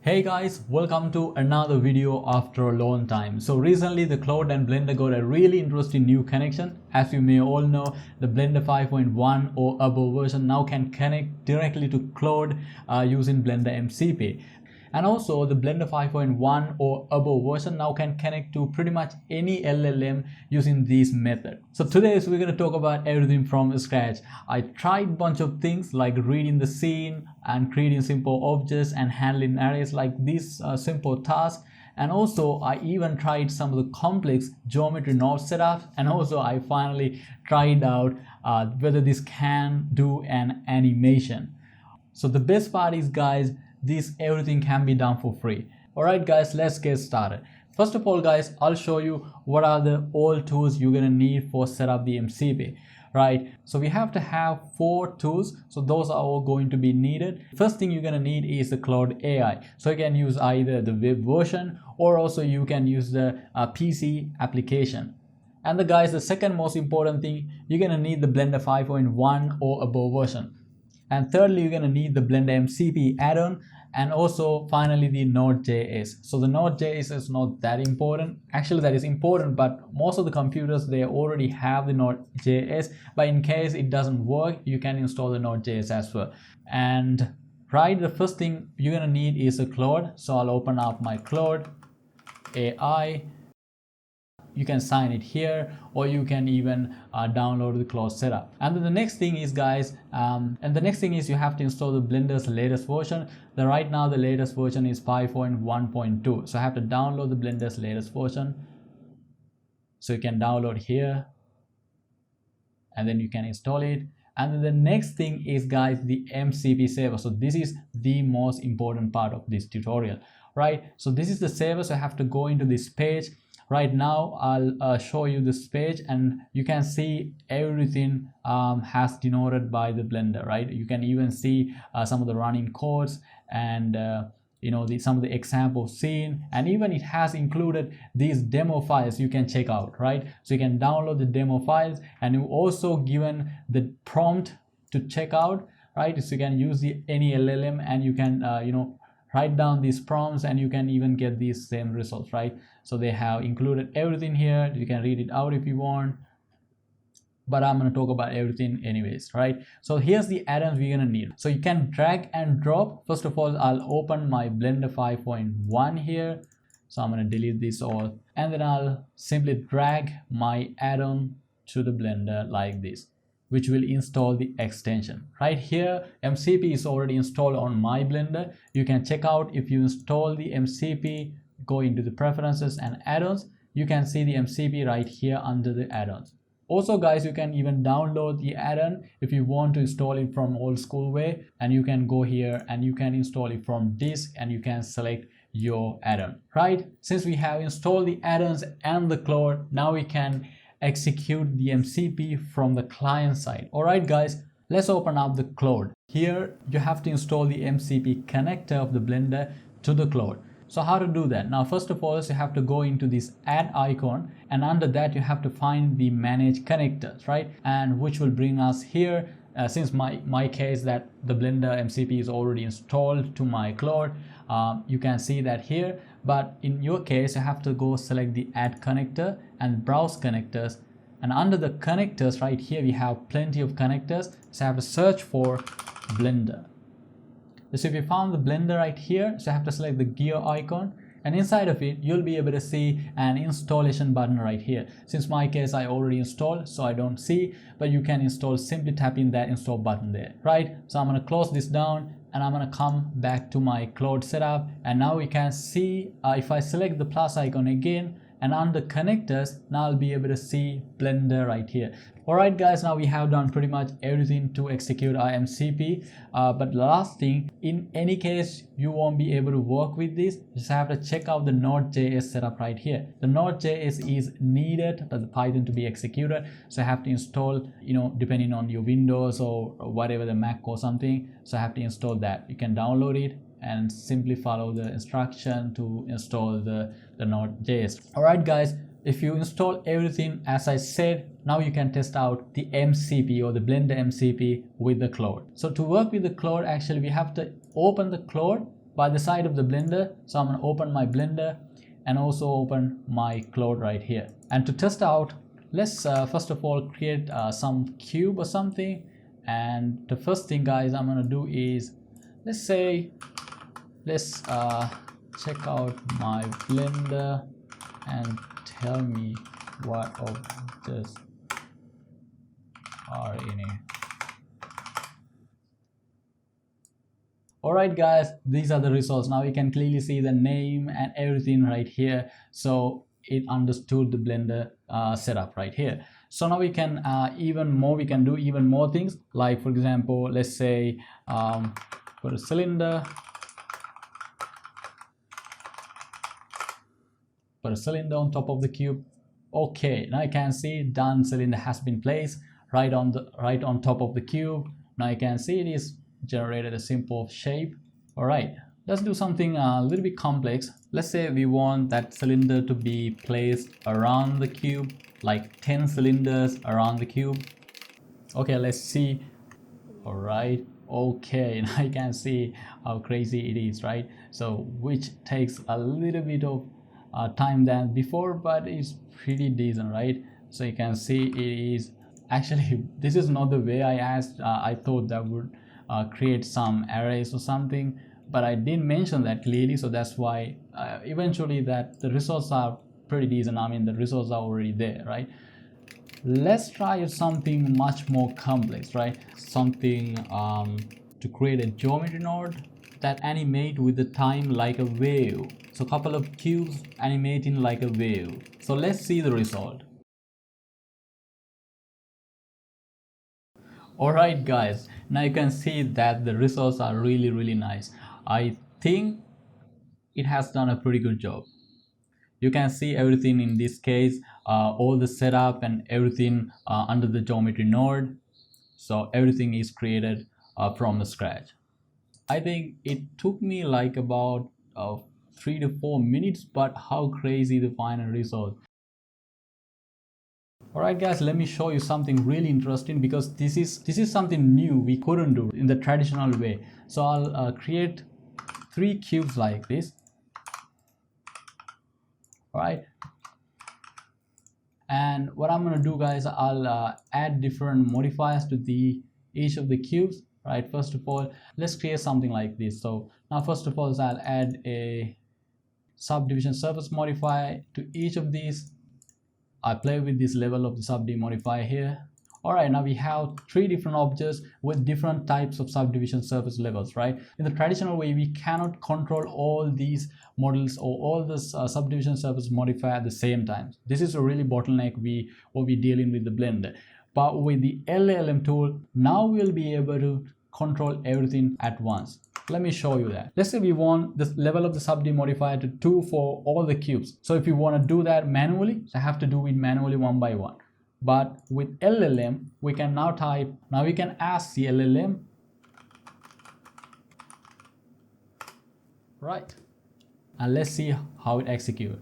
Hey guys, welcome to another video after a long time. So recently the Claude and Blender got a really interesting new connection. As you may all know, the Blender 5.1 or above version now can connect directly to Claude using Blender MCP. And also the Blender 5.1 or above version now can connect to pretty much any LLM using this method. So today we're going to talk about everything from scratch. I tried a bunch of things like reading the scene and creating simple objects and handling arrays like this simple task. And also I even tried some of the complex geometry node setups, and also I finally tried out whether this can do an animation. So the best part is, guys, everything can be done for free. Alright guys, let's get started. First of all guys, I'll show you what are the all tools you're gonna need for set up the MCP. Right, so we have to have 4 tools, so those are all going to be needed. First thing you're gonna need is the Claude AI. So you can use either the web version or also you can use the PC application. And the second most important thing, you're gonna need the Blender 5.1 or above version. And thirdly, you're going to need the Blender MCP add-on, and also finally the Node.js. So the Node.js is not that important. Actually that is important, but most of the computers, they already have the Node.js, but in case it doesn't work, you can install the Node.js as well. And right, the first thing you're going to need is a Claude. So I'll open up my Claude AI. You can sign it here, or you can even download the Claude setup. And then the next thing is, guys, you have to install the Blender's latest version. Right now the latest version is 5.1.2, so I have to download the Blender's latest version. So you can download here and then you can install it. And then the next thing is, guys, the MCP saver. So this is the most important part of this tutorial, right? So this is the saver, so I have to go into this page. Right now I'll show you this page, and you can see everything has denoted by the Blender, right? You can even see some of the running codes and some of the example scene, and even it has included these demo files you can check out, right? So you can download the demo files, and you also given the prompt to check out, right? So you can use any LLM and you can write down these prompts and you can even get these same results, right? So they have included everything here. You can read it out if you want, but I'm going to talk about everything anyways, right? So here's the add-ons we're going to need. So you can drag and drop. First of all, I'll open my Blender 5.1 here. So I'm going to delete this all, and then I'll simply drag my add-on to the Blender like this, which will install the extension. Right here, MCP is already installed on my Blender. You can check out if you install the MCP, go into the preferences and add-ons. You can see the MCP right here under the add-ons. Also guys, you can even download the add-on if you want to install it from old school way, and you can go here and you can install it from disk and you can select your add-on, right? Since we have installed the add-ons and the Claude, now we can execute the MCP from the client side. Alright guys, let's open up the Claude. Here you have to install the MCP connector of the Blender to the Claude. So how to do that? Now first of all, you have to go into this add icon, and under that you have to find the manage connectors, right? And which will bring us here. Since my case that the Blender MCP is already installed to my Claude, you can see that here. But in your case, you have to go select the add connector and browse connectors, and under the connectors right here we have plenty of connectors. So I have to search for Blender. So if you found the Blender right here, so I have to select the gear icon, and inside of it you'll be able to see an installation button right here. Since my case I already installed, so I don't see, but you can install simply tapping that install button there, right? So I'm going to close this down and I'm going to come back to my Claude setup, and now we can see if I select the plus icon again and under connectors, now I'll be able to see Blender right here. Alright guys, now we have done pretty much everything to execute our MCP, but the last thing, in any case you won't be able to work with this, you just have to check out the Node.js setup right here. The Node.js is needed for the Python to be executed, so I have to install, depending on your Windows or whatever, the Mac or something, so I have to install that. You can download it and simply follow the instruction to install the Node.js. Alright guys, if you install everything as I said, now you can test out the MCP or the Blender MCP with the Claude. So to work with the Claude, actually we have to open the Claude by the side of the Blender. So I'm going to open my Blender and also open my Claude right here. And to test out, let's first of all create some cube or something. And the first thing, guys, I'm going to do is, let's check out my Blender and tell me what of this are in it. Alright guys, these are the results. Now you can clearly see the name and everything right here. So it understood the Blender setup right here. So now we can we can do even more things. Like for example, let's say put a cylinder. Put a cylinder on top of the cube. Okay, now you can see done, cylinder has been placed right on top of the cube. Now you can see it is generated a simple shape. All right, let's do something a little bit complex. Let's say we want that cylinder to be placed around the cube, like 10 cylinders around the cube. Okay, let's see. All right, okay, now you can see how crazy it is, right? So which takes a little bit of time than before, but it's pretty decent, right? So you can see it is actually, this is not the way I asked. I thought that would create some arrays or something, but I didn't mention that clearly, so that's why eventually that the results are pretty decent. I mean, the results are already there, right? Let's try something much more complex, right? Something to create a geometry node that animate with the time like a wave. So a couple of cubes animating like a wave. So let's see the result. Alright guys, now you can see that the results are really nice. I think it has done a pretty good job. You can see everything in this case, all the setup and everything under the geometry node. So everything is created from the scratch. I think it took me like about 3 to 4 minutes, but how crazy the final result. Alright guys, let me show you something really interesting, because this is something new we couldn't do in the traditional way. So I'll create 3 cubes like this. Alright, and what I'm gonna do, guys, I'll add different modifiers to each of the cubes. Right, first of all, let's create something like this. So now first of all, I'll add a subdivision surface modifier to each of these. I play with this level of the subd modifier here. Alright, now we have 3 different objects with different types of subdivision surface levels, right? In the traditional way, we cannot control all these models or all this subdivision surface modifier at the same time. This is a really bottleneck what we're dealing with the Blender. But with the LLM tool, now we'll be able to control everything at once. Let me show you that. Let's say we want the level of the subd modifier to 2 for all the cubes. So if you want to do that manually, so I have to do it manually one by one. But with LLM, we can now we can ask the LLM, right? And let's see how it executes.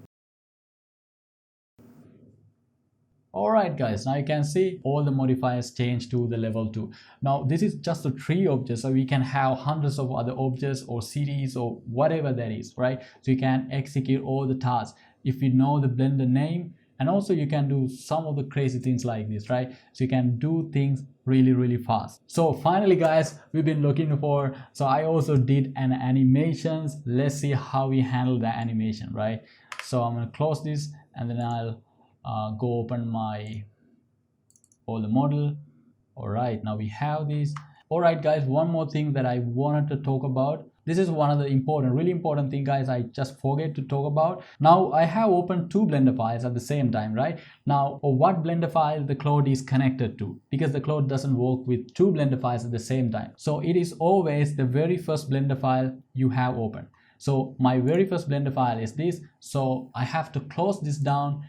Alright guys, now you can see all the modifiers change to the level 2. Now this is just a 3 objects, so we can have hundreds of other objects or series or whatever that is, right? So you can execute all the tasks if you know the Blender name, and also you can do some of the crazy things like this, right? So you can do things really fast. So finally guys, we've been looking for, so I also did an animations. Let's see how we handle the animation, right? So I'm going to close this, and then I'll go open all the model. All right, now we have this. All right guys, one more thing that I wanted to talk about. This is one of the really important thing, guys, I just forget to talk about. Now I have opened 2 Blender files at the same time, right? Now what Blender file the Claude is connected to, because the Claude doesn't work with 2 Blender files at the same time. So it is always the very first Blender file you have opened. So my very first Blender file is this. So I have to close this down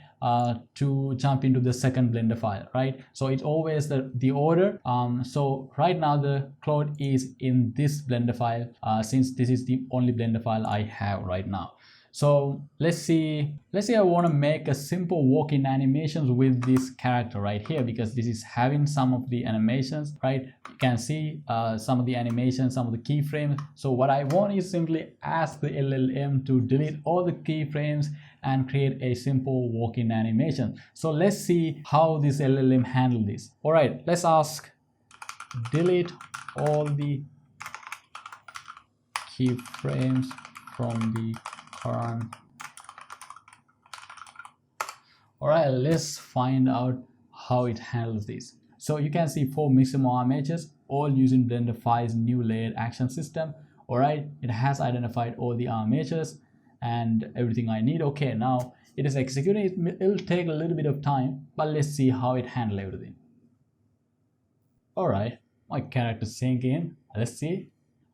to jump into the second Blender file, right? So it's always the order. So right now the Claude is in this Blender file, since this is the only Blender file I have right now. So let's say I want to make a simple walk-in animations with this character right here, because this is having some of the animations, right? You can see some of the animations, some of the keyframes. So what I want is simply ask the LLM to delete all the keyframes and create a simple walk-in animation. So let's see how this LLM handle this. All right, let's ask delete all the keyframes from the current. All right, let's find out how it handles this. So you can see 4 maximum armatures, all using Blender 5's new layered action system. All right, it has identified all the armatures and everything I need. Okay, now it is executing. It'll take a little bit of time, but let's see how it handles everything. All right, my character sync in. Let's see.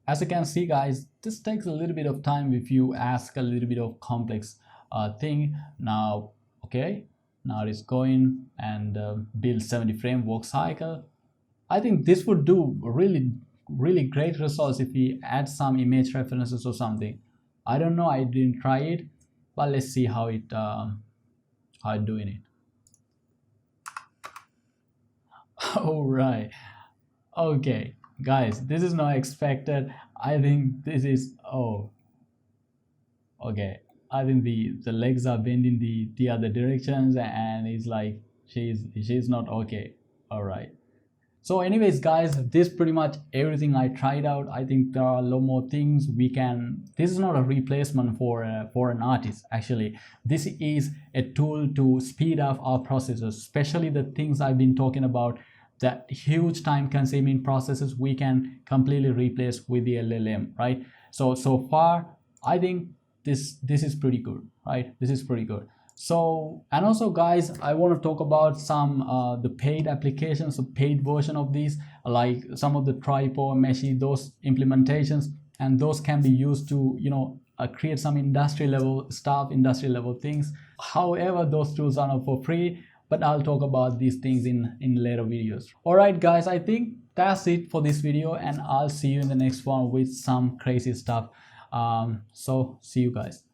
As you can see, guys, this takes a little bit of time if you ask a little bit of complex thing. Now, okay, now it's going and build 70 frame walk cycle. I think this would do really great results if we add some image references or something. I don't know, I didn't try it, but let's see how it doing it. All right, okay guys, this is not expected. I think this is, oh, okay, I think the legs are bending the other directions, and it's like she's not okay. All right, so anyways guys, this pretty much everything I tried out. I think there are a lot more things we can. This is not a replacement for an artist. Actually, this is a tool to speed up our processes, especially the things I've been talking about, that huge time consuming processes we can completely replace with the LLM, right? So far I think this is pretty good, right? This is pretty good. So, and also guys, I want to talk about some the paid applications, the paid version of these, like some of the Tripod, Meshy, those implementations, and those can be used to, you know, create some industry level stuff, industry level things. However, those tools are not for free, but I'll talk about these things in later videos. All right guys, I think that's it for this video, and I'll see you in the next one with some crazy stuff. So see you guys.